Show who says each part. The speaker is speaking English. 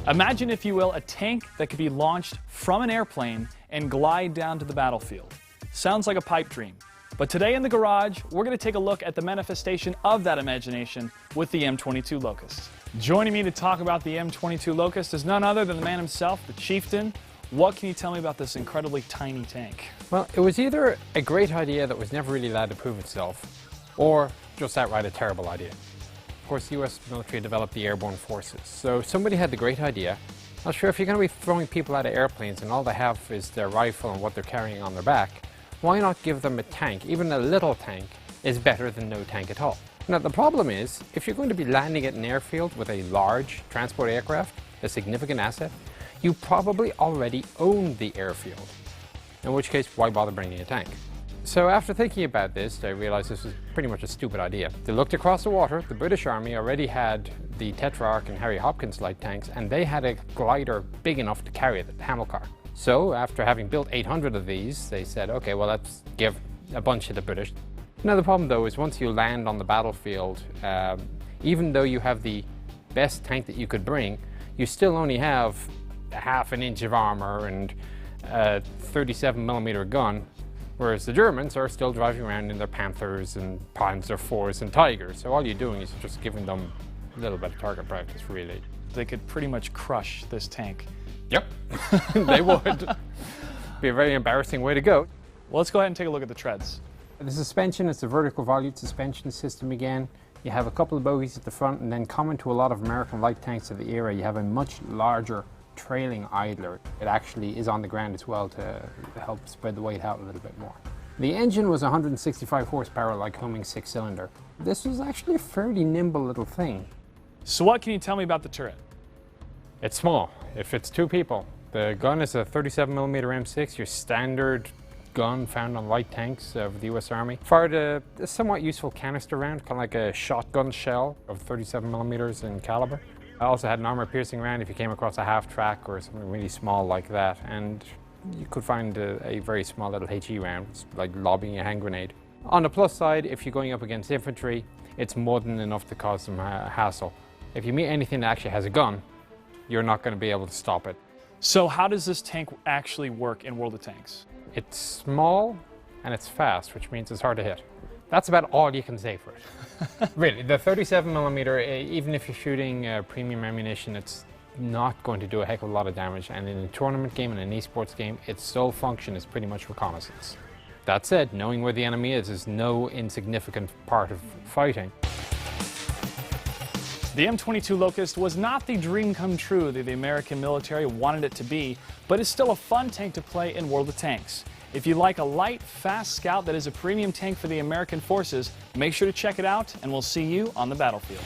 Speaker 1: Imagine, if you will, a tank that could be launched from an airplane and glide down to the battlefield. Sounds like a pipe dream. But today in the garage, we're going to take a look at the manifestation of that imagination with the M22 Locust. Joining me to talk about the M22 Locust is none other than the man himself, the Chieftan. What can you tell me about this incredibly tiny tank?
Speaker 2: Well, it was either a great idea that was never really allowed to prove itself, or just outright a terrible idea. Of course, the US military developed the airborne forces, so somebody had the great idea. Not sure, if you're going to be throwing people out of airplanes and all they have is their rifle and what they're carrying on their back, why not give them a tank? Even a little tank is better than no tank at all. Now, the problem is, if you're going to be landing at an airfield with a large transport aircraft, a significant asset, you probably already own the airfield, in which case, why bother bringing a tank? So after thinking about this, I realized this was pretty much a stupid idea. They looked across the water. The British Army already had the Tetrarch and Harry Hopkins light tanks, and they had a glider big enough to carry it, the Hamilcar. So after having built 800 of these, they said, okay, well, let's give a bunch to the British. Now, the problem, though, is once you land on the battlefield, even though you have the best tank that you could bring, you still only have a half an inch of armor and a 37mm gun, whereas the Germans are still driving around in their Panthers and Panzer IVs and Tigers. So all you're doing is just giving them a little bit of target practice, really.
Speaker 1: They could pretty much crush this tank.
Speaker 2: Yep, they would. Be a very embarrassing way to go.
Speaker 1: Well, let's go ahead and take a look at the treads.
Speaker 2: The suspension is a vertical volute suspension system again. You have a couple of bogies at the front, and then common to a lot of American light tanks of the era, you have a much larger trailing idler. It actually is on the ground as well to help spread the weight out a little bit more. The engine was 165 horsepower, like Cummins 6-cylinder. This was actually a fairly nimble little thing.
Speaker 1: So what can you tell me about the turret?
Speaker 2: It's small. It fits two people. The gun is a 37mm M6, your standard gun found on light tanks of the US Army. Fired a somewhat useful canister round, kind of like a shotgun shell of 37mm in caliber. I also had an armor-piercing round if you came across a half-track or something really small like that, and you could find a very small little HE round, like lobbing a hand grenade. On the plus side, if you're going up against infantry, it's more than enough to cause some hassle. If you meet anything that actually has a gun, you're not going to be able to stop it.
Speaker 1: So how does this tank actually work in World of Tanks?
Speaker 2: It's small and it's fast, which means it's hard to hit. That's about all you can say for it. Really, the 37mm, even if you're shooting premium ammunition, it's not going to do a heck of a lot of damage. And in a tournament game and an esports game, its sole function is pretty much reconnaissance. That said, knowing where the enemy is no insignificant part of fighting.
Speaker 1: The M22 Locust was not the dream come true that the American military wanted it to be, but it's still a fun tank to play in World of Tanks. If you like a light, fast scout that is a premium tank for the American forces, make sure to check it out, and we'll see you on the battlefield.